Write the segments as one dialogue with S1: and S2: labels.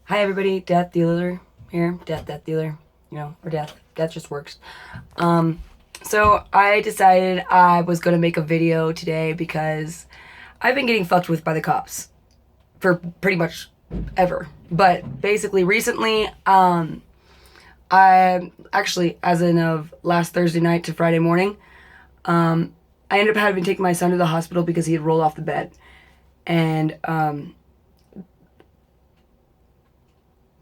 S1: Hi everybody, Death Dealer here. Death Dealer. Or Death. Death just works. So I decided I was gonna make a video today because I've been getting fucked with by the cops for pretty much ever. But basically recently, I actually, as in of last Thursday night to Friday morning, I ended up having to take my son to the hospital because he had rolled off the bed. And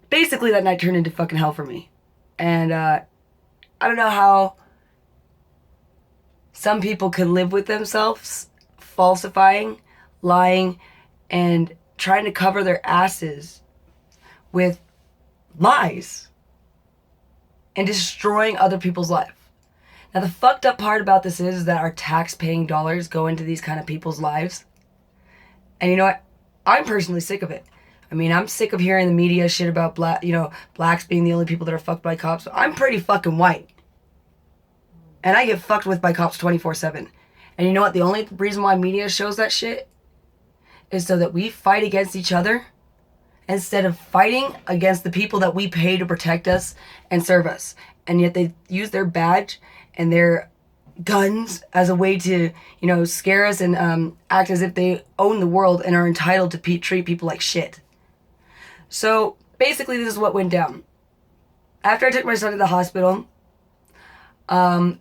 S1: basically that night turned into fucking hell for me. And I don't know how some people can live with themselves falsifying, lying, and trying to cover their asses with lies and destroying other people's life. Now, the fucked up part about this is that our tax-paying dollars go into these kind of people's lives. And you know what? I'm personally sick of it. I mean, I'm sick of hearing the media shit about blacks being the only people that are fucked by cops. I'm pretty fucking white. And I get fucked with by cops 24/7. And you know what? The only reason why media shows that shit is so that we fight against each other instead of fighting against the people that we pay to protect us and serve us. And yet they use their badge and their guns as a way to, scare us and act as if they own the world and are entitled to treat people like shit. So basically, this is what went down. After I took my son to the hospital,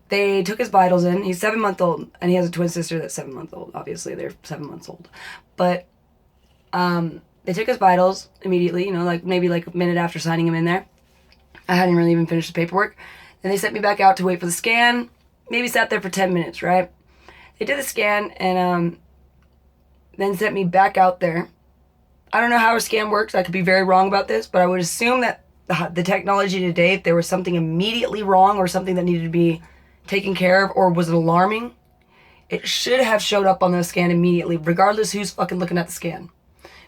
S1: they took his vitals in. He's 7 months old, and he has a twin sister that's 7 months old. Obviously, they're 7 months old. But they took his vitals immediately, maybe a minute after signing him in there. I hadn't really even finished the paperwork. Then they sent me back out to wait for the scan. Maybe sat there for 10 minutes, right? They did the scan and then sent me back out there. I don't know how a scan works. I could be very wrong about this, but I would assume that the technology today, if there was something immediately wrong or something that needed to be taken care of or was alarming, it should have showed up on the scan immediately, regardless who's fucking looking at the scan.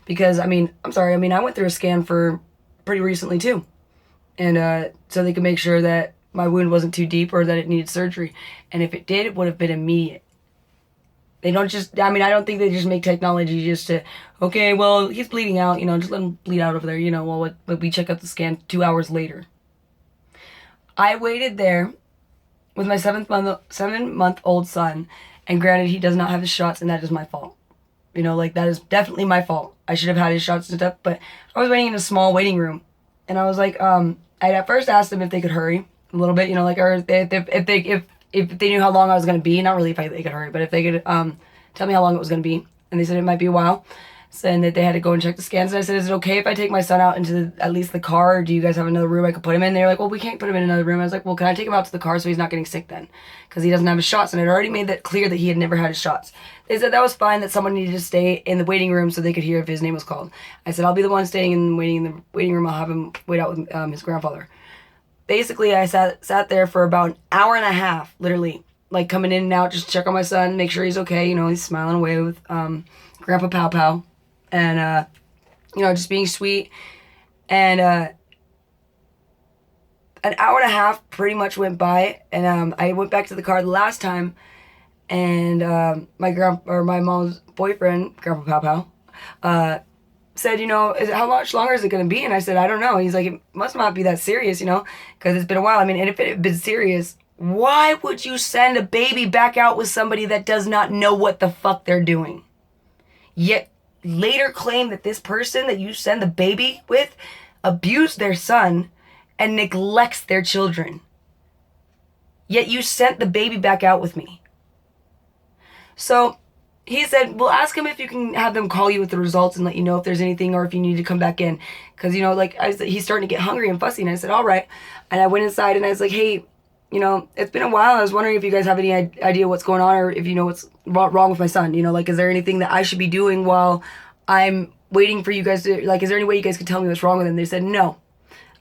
S1: Because, I'm sorry, I went through a scan for pretty recently too. And so they could make sure that my wound wasn't too deep or that it needed surgery. And if it did, it would have been immediate. They don't just, I don't think they just make technology just to, okay, well, he's bleeding out, just let him bleed out over there, while we check out the scan 2 hours later. I waited there with my 7-month-old son, and granted, he does not have his shots, and that is my fault. That is definitely my fault. I should have had his shots and stuff, but I was waiting in a small waiting room, and I was like, I at first asked them if they could hurry a little bit, or if they knew how long I was going to be, not really if they could hurry, but if they could tell me how long it was going to be. And they said it might be a while. And that they had to go and check the scans. And I said, is it okay if I take my son out into at least the car? Or do you guys have another room I could put him in? They're like, well, we can't put him in another room. I was like, well, can I take him out to the car so he's not getting sick then? Because he doesn't have his shots. And I'd already made that clear that he had never had his shots. They said that was fine, that someone needed to stay in the waiting room so they could hear if his name was called. I said, I'll be the one staying in the waiting room. I'll have him wait out with his grandfather. Basically, I sat there for about an hour and a half, literally. Coming in and out, just check on my son, make sure he's okay. He's smiling away with Grandpa Pow Pow. And, just being sweet. And an hour and a half pretty much went by. And I went back to the car the last time. And my mom's boyfriend, Grandpa Pow Pow, said, how much longer is it going to be? And I said, I don't know. He's like, it must not be that serious, because it's been a while. And if it had been serious, why would you send a baby back out with somebody that does not know what the fuck they're doing? Yet later claim that this person that you send the baby with abused their son and neglects their children. Yet you sent the baby back out with me. So he said, well, ask him if you can have them call you with the results and let you know if there's anything or if you need to come back in. Because, he's starting to get hungry and fussy. And I said, all right. And I went inside and I was like, hey, it's been a while. I was wondering if you guys have any idea what's going on or if you know what's wrong with my son. Is there anything that I should be doing while I'm waiting for you guys to, is there any way you guys could tell me what's wrong with him? They said, no.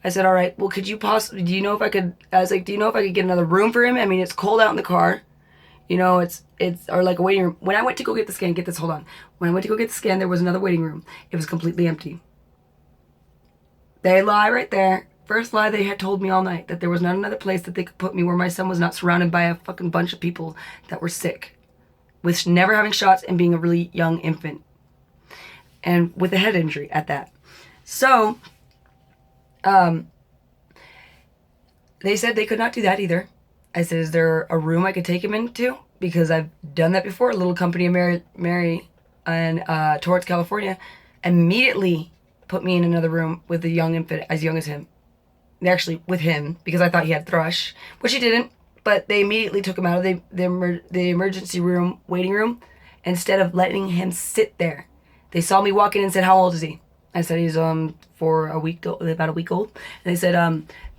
S1: I said, all right, well, could you possibly, do you know if I could get another room for him? It's cold out in the car. Or a waiting room. When I went to go get the scan, hold on. When I went to go get the scan, there was another waiting room. It was completely empty. They lie right there. First lie they had told me all night, that there was not another place that they could put me where my son was not surrounded by a fucking bunch of people that were sick, with never having shots and being a really young infant, and with a head injury at that. So Um, they said they could not do that either. I said, is there a room I could take him into? Because I've done that before. A little company of Mary and Torrance, California, immediately put me in another room with a young infant as young as him. Actually, with him, because I thought he had thrush, which he didn't. But they immediately took him out of the emergency room, waiting room, instead of letting him sit there. They saw me walk in and said, "How old is he?" I said, "He's for about a week old." And they said,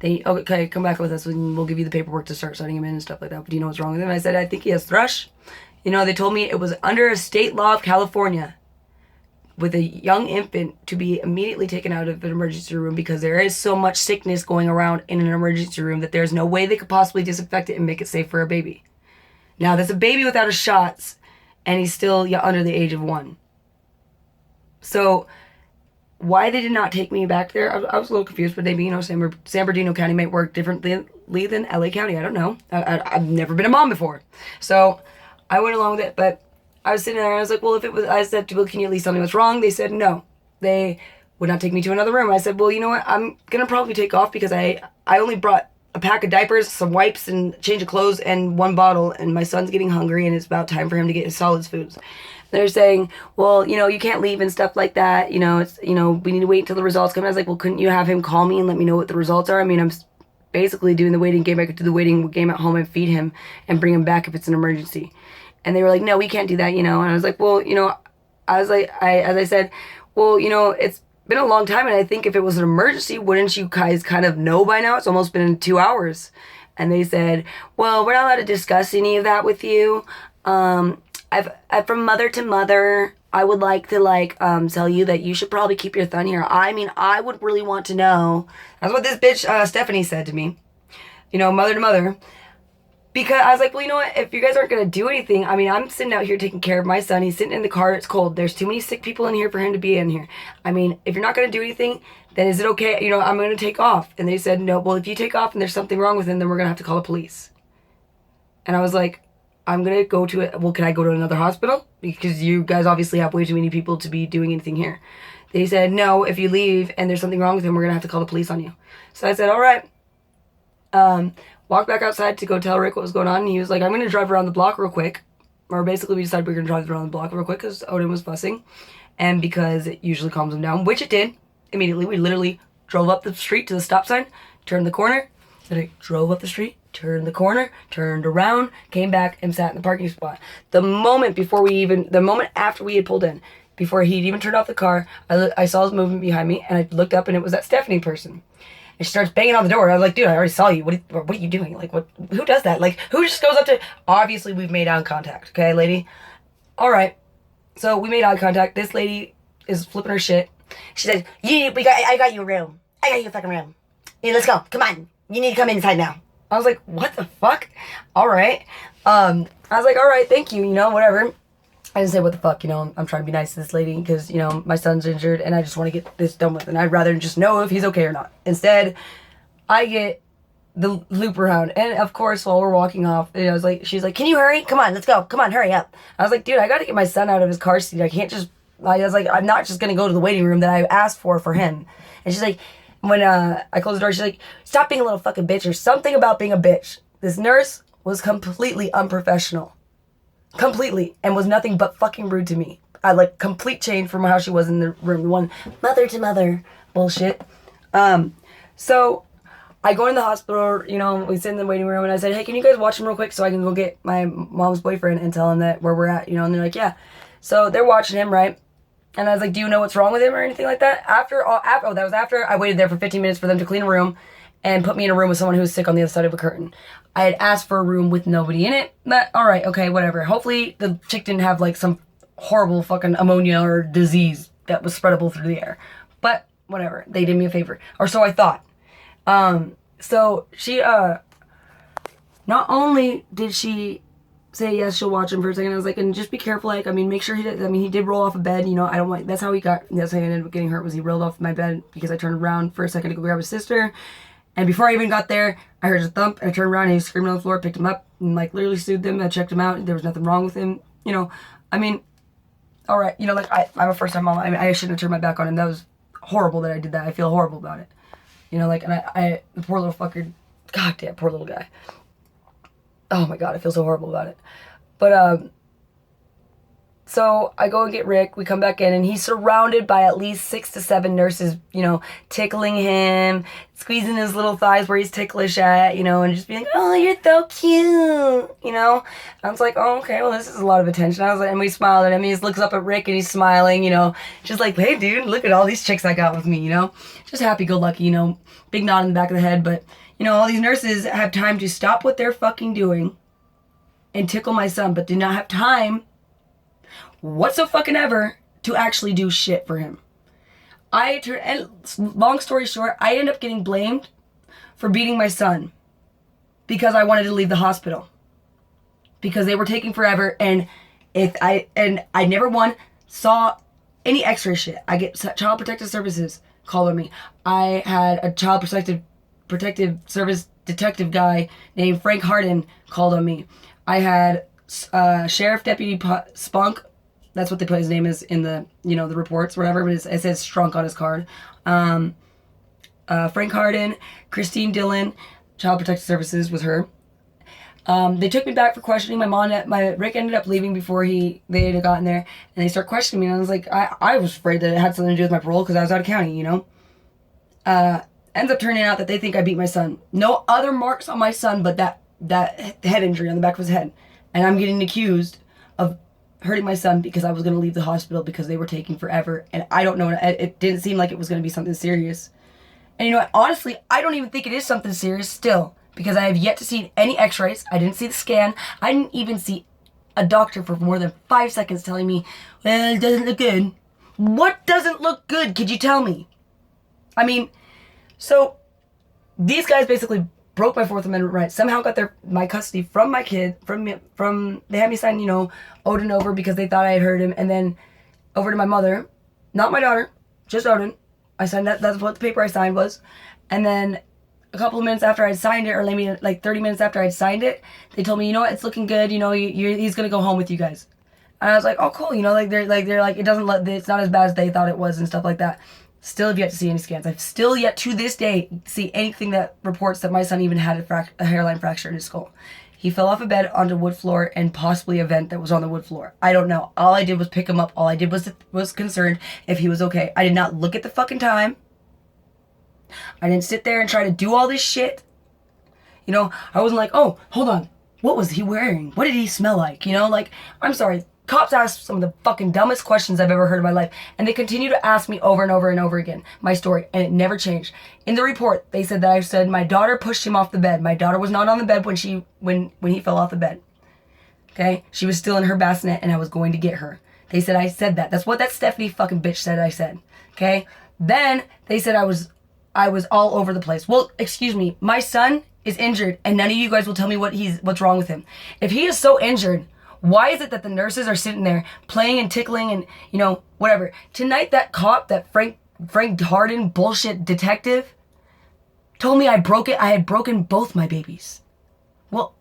S1: okay, come back with us and we'll give you the paperwork to start setting him in and stuff like that. But do you know what's wrong with him?" I said, "I think he has thrush." They told me it was under a state law of California with a young infant to be immediately taken out of an emergency room because there is so much sickness going around in an emergency room that there's no way they could possibly disinfect it and make it safe for a baby. Now, there's a baby without his shots, and he's still under the age of 1. So, why they did not take me back there, I was a little confused, but maybe, San Bernardino County might work differently than LA County. I don't know. I've never been a mom before. So, I went along with it, but I was sitting there and I was like, well, I said, well, can you at least tell me what's wrong? They said no. They would not take me to another room. I said, well, you know what? I'm going to probably take off because I only brought a pack of diapers, some wipes, and change of clothes, and 1 bottle, and my son's getting hungry, and it's about time for him to get his solids foods. They're saying, well, you can't leave and stuff like that. We need to wait until the results come. I was like, well, couldn't you have him call me and let me know what the results are? I mean, I'm basically doing the waiting game. I could do the waiting game at home and feed him and bring him back if it's an emergency. And they were like, no, we can't do that, And I was like, well, as I said, well, it's been a long time. And I think if it was an emergency, wouldn't you guys kind of know by now? It's almost been 2 hours. And they said, well, we're not allowed to discuss any of that with you. I've from mother to mother, I would like to tell you that you should probably keep your thumb here. I mean, I would really want to know. That's what this bitch, Stephanie, said to me. Mother to mother. Because I was like, well, you know what? If you guys aren't going to do anything, I mean, I'm sitting out here taking care of my son. He's sitting in the car. It's cold. There's too many sick people in here for him to be in here. I mean, if you're not going to do anything, then is it okay? I'm going to take off. And they said, no, well, if you take off and there's something wrong with him, then we're going to have to call the police. And I was like, I'm going to go to it. Well, can I go to another hospital? Because you guys obviously have way too many people to be doing anything here. They said, no, if you leave and there's something wrong with him, we're going to have to call the police on you. So I said, all right. Walked back outside to go tell Rick what was going on, and he was like, I'm going to drive around the block real quick. Or basically, we decided we were going to drive around the block real quick because Odin was fussing, and because it usually calms him down, which it did. Immediately, we literally drove up the street to the stop sign, turned the corner, drove up the street, turned the corner, turned around, came back, and sat in the parking spot. The moment after we had pulled in, before he'd even turned off the car, I saw his movement behind me, and I looked up, and it was that Stephanie person. And she starts banging on the door. I was like, dude, I already saw you. What are you doing? Like, what? Who does that? Like, who just goes up to... Obviously, we've made eye contact. Okay, lady? All right. So, we made eye contact. This lady is flipping her shit. She says, I got you a room. I got you a fucking room. Yeah, let's go. Come on. You need to come inside now. I was like, what the fuck? All right. I was like, all right, thank you. Whatever. I didn't say what the fuck, I'm trying to be nice to this lady because, my son's injured and I just want to get this done with. And I'd rather just know if he's okay or not. Instead, I get the loop around. And of course, while we're walking off, she's like, can you hurry? Come on, let's go. Come on, hurry up. I was like, dude, I got to get my son out of his car seat. I was like, I'm not just going to go to the waiting room that I asked for him. And she's like, when I closed the door, she's like, stop being a little fucking bitch or something about being a bitch. This nurse was completely unprofessional. Completely. And was nothing but fucking rude to me. I complete change from how she was in the room. The one mother to mother bullshit. So I go in the hospital, we sit in the waiting room and I said, hey, can you guys watch him real quick so I can go get my mom's boyfriend and tell him that where we're at, and they're like, yeah. So they're watching him, right? And I was like, do you know what's wrong with him or anything like that? That was after I waited there for 15 minutes for them to clean a room and put me in a room with someone who was sick on the other side of a curtain. I had asked for a room with nobody in it, but alright, okay, whatever. Hopefully the chick didn't have some horrible fucking ammonia or disease that was spreadable through the air. But whatever, they did me a favor. Or so I thought. So she, not only did she say yes, she'll watch him for a second, I was like, and just be careful, make sure he did roll off a bed, I don't want, that's how I ended up getting hurt, was he rolled off my bed because I turned around for a second to go grab his sister. And before I even got there, I heard a thump, and I turned around, and he was screaming on the floor, picked him up, and, literally soothed him. I checked him out, there was nothing wrong with him, all right, I'm a first-time mom, I shouldn't have turned my back on him. That was horrible that I did that. I feel horrible about it. You know, like, and the poor little fucker, god damn, poor little guy. Oh my god, I feel so horrible about it. But, so I go and get Rick, we come back in, and he's surrounded by at least 6 to 7 nurses, you know, tickling him, squeezing his little thighs where he's ticklish at, you know, and just being like, oh, you're so cute, you know? And I was like, oh, okay, well, this is a lot of attention. I was like, and we smiled at him, he just looks up at Rick, and he's smiling, you know, just like, hey, dude, look at all these chicks I got with me, you know? Just happy-go-lucky, you know, big nod in the back of the head, but, you know, all these nurses have time to stop what they're fucking doing and tickle my son, but do not have time whatsoever to actually do shit for him. And long story short, I ended up getting blamed for beating my son because I wanted to leave the hospital because they were taking forever, and I never saw any X-ray shit. I get Child Protective Services called on me. I had a Child Protective Service detective guy named Frank Harden called on me. I had Sheriff Deputy Spunk. That's what they put his name is in the, you know, the reports, whatever, but it says Strunk on his card. Frank Harden, Christine Dillon, Child Protective Services was her. They took me back for questioning. Rick ended up leaving before they had gotten there, and they start questioning me, and I was like, I was afraid that it had something to do with my parole because I was out of county, you know? Ends up turning out that they think I beat my son. No other marks on my son but that head injury on the back of his head. And I'm getting accused of hurting my son because I was going to leave the hospital because they were taking forever. And I don't know, it didn't seem like it was going to be something serious. And you know what, honestly, I don't even think it is something serious still, because I have yet to see any x-rays. I didn't see the scan. I didn't even see a doctor for more than 5 seconds telling me, well, it doesn't look good. What doesn't look good? Could you tell me? I mean, so these guys basically broke my Fourth Amendment rights, somehow got my custody from my kid, they had me sign, you know, Odin over because they thought I had hurt him, and then over to my mother, not my daughter, just Odin. I signed that's what the paper I signed was. And then a couple of minutes after I'd signed it, or maybe like 30 minutes after I'd signed it, they told me, you know what, it's looking good, you know, he's gonna go home with you guys. And I was like, oh cool, you know, they're like it's not as bad as they thought it was and stuff like that. Still have yet to see any scans. I've still yet to this day see anything that reports that my son even had a hairline fracture in his skull. He fell off a bed onto wood floor and possibly a vent that was on the wood floor. I don't know. All I did was pick him up. All I did was concerned if he was okay. I did not look at the fucking time. I didn't sit there and try to do all this shit. You know, I wasn't like, oh, hold on. What was he wearing? What did he smell like? You know, like, I'm sorry. Cops ask some of the fucking dumbest questions I've ever heard in my life, and they continue to ask me over and over and over again my story, and it never changed. In the report, they said that I said my daughter pushed him off the bed. My daughter was not on the bed when he fell off the bed. Okay? She was still in her bassinet, and I was going to get her. They said I said that. That's what that Stephanie fucking bitch said I said. Okay? Then they said I was all over the place. Well, excuse me. My son is injured, and none of you guys will tell me what's wrong with him. If he is so injured, why is it that the nurses are sitting there playing and tickling and, you know, whatever? Tonight, that cop, that Frank Harden bullshit detective, told me I had broken both my babies. Well,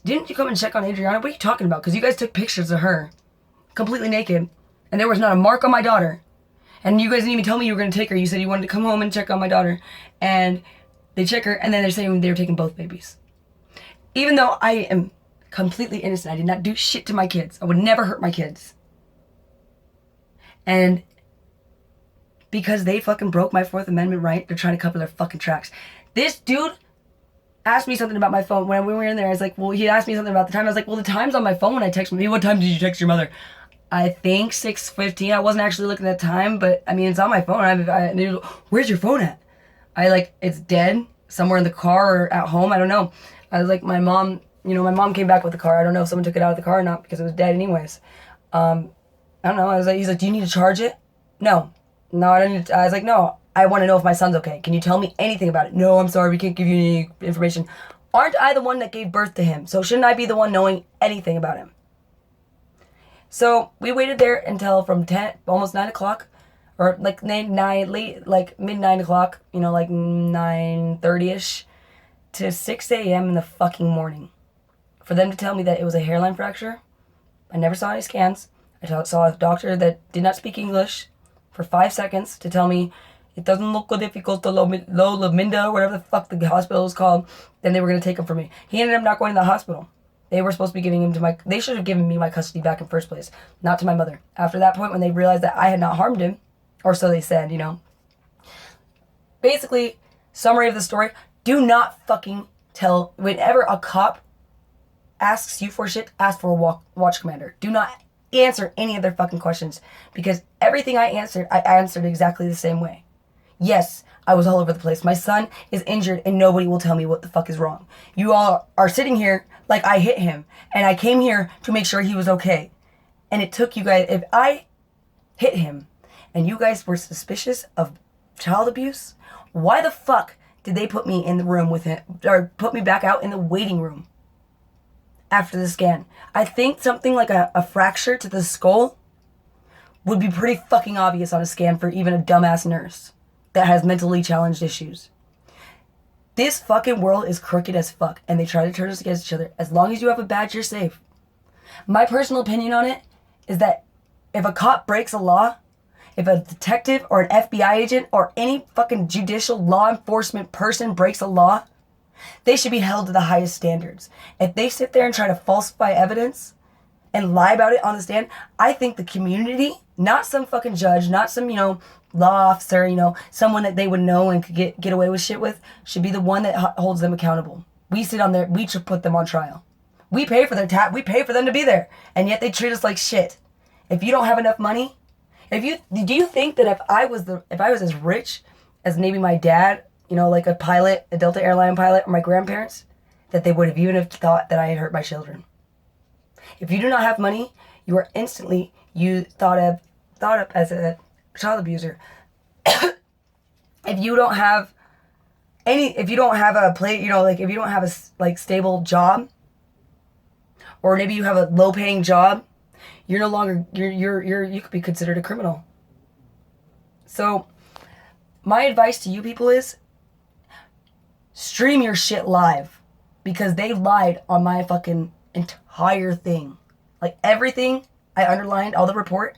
S1: didn't you come and check on Adriana? What are you talking about? Because you guys took pictures of her completely naked, and there was not a mark on my daughter. And you guys didn't even tell me you were going to take her. You said you wanted to come home and check on my daughter. And they check her, and then they're saying they were taking both babies. Even though I am completely innocent. I did not do shit to my kids. I would never hurt my kids. And because they fucking broke my Fourth Amendment right, they're trying to cover their fucking tracks. This dude asked me something about my phone. When we were in there, I was like, well, he asked me something about the time. I was like, well, the time's on my phone when I text me. What time did you text your mother? I think 6:15. I wasn't actually looking at the time, but I mean, it's on my phone. Where's your phone at? It's dead somewhere in the car or at home. I don't know. I was like, my mom came back with the car. I don't know if someone took it out of the car or not because it was dead anyways. I don't know. He's like, do you need to charge it? No, I don't need to. I was like, no, I want to know if my son's okay. Can you tell me anything about it? No, I'm sorry. We can't give you any information. Aren't I the one that gave birth to him? So shouldn't I be the one knowing anything about him? So we waited there until from 10, almost 9 o'clock, or like mid 9 o'clock, you know, like 9:30ish to 6 a.m. in the fucking morning. For them to tell me that it was a hairline fracture. I never saw any scans. I saw a doctor that did not speak English for 5 seconds to tell me It doesn't look good if he goes to Lominda, whatever the fuck the hospital is called. Then they were going to take him from me. He ended up not going to the hospital. They were supposed to be giving him to my... They should have given me my custody back in first place, not to my mother. After that point, when they realized that I had not harmed him, or so they said, you know. Basically, summary of the story, do not fucking tell... Whenever a cop asks you for shit, ask for a watch commander. Do not answer any of their fucking questions, because everything I answered exactly the same way. Yes, I was all over the place. My son is injured and nobody will tell me what the fuck is wrong. You all are sitting here like I hit him, and I came here to make sure he was okay. And it took you guys... If I hit him and you guys were suspicious of child abuse, why the fuck did they put me in the room with him, or put me back out in the waiting room after the scan? I think something like a fracture to the skull would be pretty fucking obvious on a scan for even a dumbass nurse that has mentally challenged issues. This fucking world is crooked as fuck, and they try to turn us against each other. As long as you have a badge, you're safe. My personal opinion on it is that if a cop breaks a law, if a detective or an FBI agent or any fucking judicial law enforcement person breaks a law, they should be held to the highest standards. If they sit there and try to falsify evidence and lie about it on the stand, I think the community, not some fucking judge, not some, law officer, someone that they would know and could get away with shit with, should be the one that holds them accountable. We sit on there, we should put them on trial. We pay for their we pay for them to be there, and yet they treat us like shit. If you don't have enough money, do you think that if I was as rich as maybe my dad, like a pilot, a Delta airline pilot, or my grandparents, that they would have even have thought that I had hurt my children? If you do not have money, you are instantly thought of as a child abuser. If you don't have a play, if you don't have a stable job, or maybe you have a low paying job, you're no longer you could be considered a criminal. So my advice to you people is stream your shit live, because they lied on my fucking entire thing. Like everything I underlined, all the report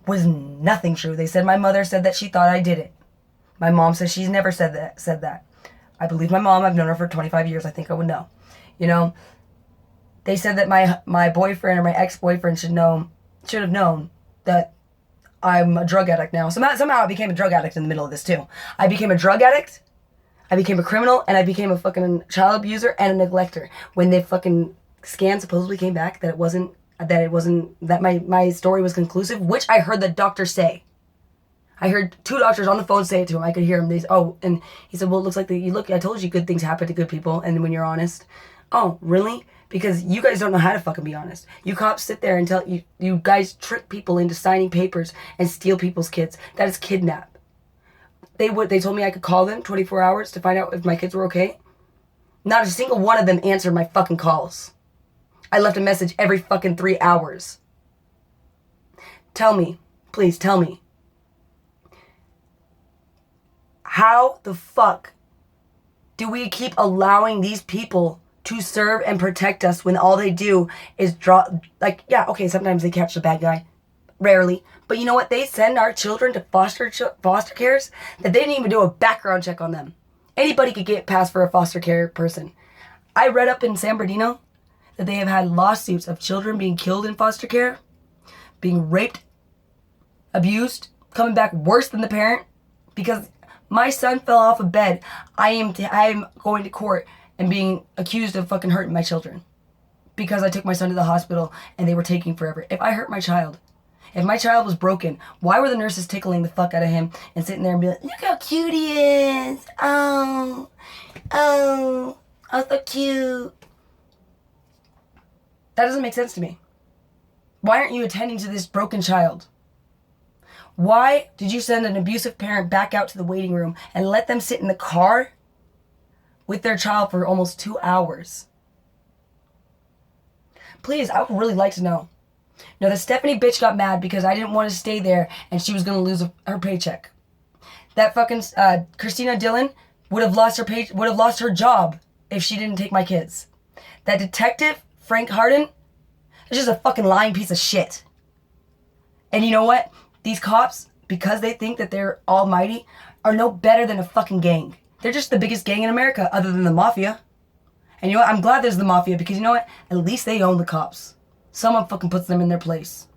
S1: was nothing true. They said my mother said that she thought I did it. My mom says she's never said that. I believe my mom. I've known her for 25 years. I think I would know. They said that my boyfriend or my ex-boyfriend should have known that I'm a drug addict now. Somehow I became a drug addict in the middle of this too. I became a drug addict, I became a criminal, and I became a fucking child abuser and a neglector. When the fucking scan supposedly came back that my story was conclusive, which I heard the doctor say. I heard 2 doctors on the phone say it to him. I could hear him. And he said, well, it looks like I told you good things happen to good people, and when you're honest. Oh, really? Because you guys don't know how to fucking be honest. You cops sit there and tell you guys trick people into signing papers and steal people's kids. That is kidnap. They told me I could call them 24 hours to find out if my kids were okay. Not a single one of them answered my fucking calls. I left a message every fucking 3 hours. Tell me, please tell me. How the fuck do we keep allowing these people to serve and protect us when all they do is sometimes they catch the bad guy. Rarely. But you know what? They send our children to foster cares that they didn't even do a background check on them. Anybody could get passed for a foster care person. I read up in San Bernardino that they have had lawsuits of children being killed in foster care, being raped, abused, coming back worse than the parent, because my son fell off a bed. I am going to court and being accused of fucking hurting my children because I took my son to the hospital and they were taking forever. If I hurt my child, if my child was broken, why were the nurses tickling the fuck out of him and sitting there and be like, look how cute he is. Oh, so cute. That doesn't make sense to me. Why aren't you attending to this broken child? Why did you send an abusive parent back out to the waiting room and let them sit in the car with their child for almost 2 hours? Please, I would really like to know. Now, the Stephanie bitch got mad because I didn't want to stay there and she was going to lose her paycheck. That fucking Christina Dillon would have lost her job if she didn't take my kids. That detective, Frank Harden, is just a fucking lying piece of shit. And you know what? These cops, because they think that they're almighty, are no better than a fucking gang. They're just the biggest gang in America other than the mafia. And you know what? I'm glad there's the mafia because you know what? At least they own the cops. Someone fucking puts them in their place.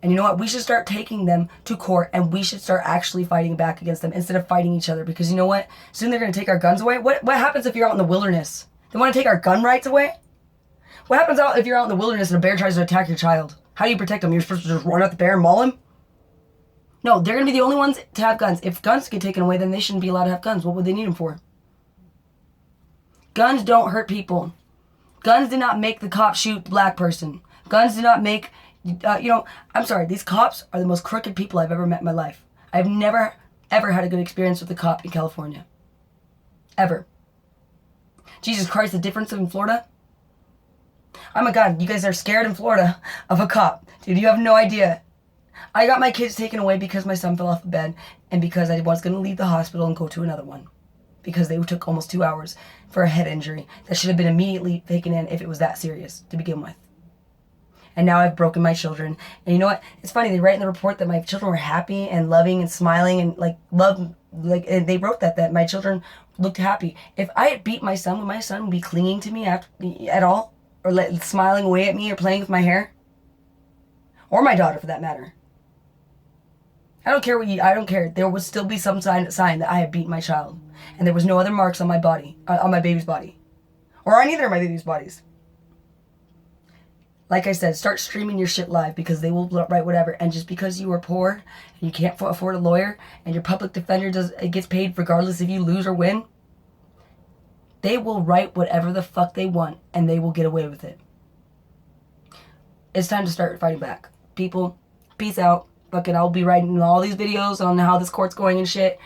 S1: And you know what? We should start taking them to court and we should start actually fighting back against them instead of fighting each other. Because you know what? Soon they're going to take our guns away. What happens if you're out in the wilderness? They want to take our gun rights away? What happens if you're out in the wilderness and a bear tries to attack your child? How do you protect them? You're supposed to just run at the bear and maul him? No, they're going to be the only ones to have guns. If guns get taken away, then they shouldn't be allowed to have guns. What would they need them for? Guns don't hurt people. Guns did not make the cop shoot the black person. Guns did not make, I'm sorry, these cops are the most crooked people I've ever met in my life. I've never, ever had a good experience with a cop in California. Ever. Jesus Christ, the difference in Florida? Oh my God, you guys are scared in Florida of a cop. Dude, you have no idea. I got my kids taken away because my son fell off the bed and because I was going to leave the hospital and go to another one. Because they took almost 2 hours for a head injury that should have been immediately taken in if it was that serious to begin with. And now I've broken my children. And you know what? It's funny, they write in the report that my children were happy and loving and smiling and and they wrote that my children looked happy. If I had beat my son, would my son be clinging to me at all? Or smiling away at me or playing with my hair? Or my daughter for that matter. I don't care I don't care. There would still be some sign that I had beaten my child. And there was no other marks on my body, on my baby's body. Or on either of my baby's bodies. Like I said, start streaming your shit live because they will write whatever. And just because you are poor and you can't afford a lawyer and your public defender gets paid regardless if you lose or win, they will write whatever the fuck they want and they will get away with it. It's time to start fighting back. People, peace out. Fucking, I'll be writing all these videos on how this court's going and shit.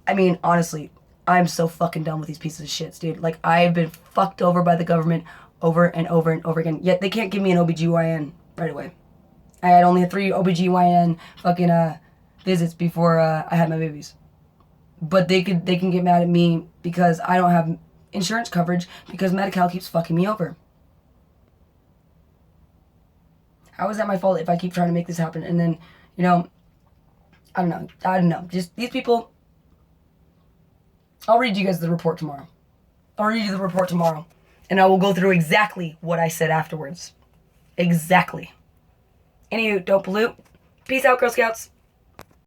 S1: I mean, honestly, I'm so fucking done with these pieces of shit, dude. Like, I've been fucked over by the government over and over and over again. Yet they can't give me an OBGYN right away. I had only 3 OBGYN fucking visits before I had my babies. But they can get mad at me because I don't have insurance coverage because Medi-Cal keeps fucking me over. How is that my fault if I keep trying to make this happen? And then, I don't know. Just these people, I'll read you guys the report tomorrow. And I will go through exactly what I said afterwards. Exactly. Anywho, don't pollute. Peace out, Girl Scouts.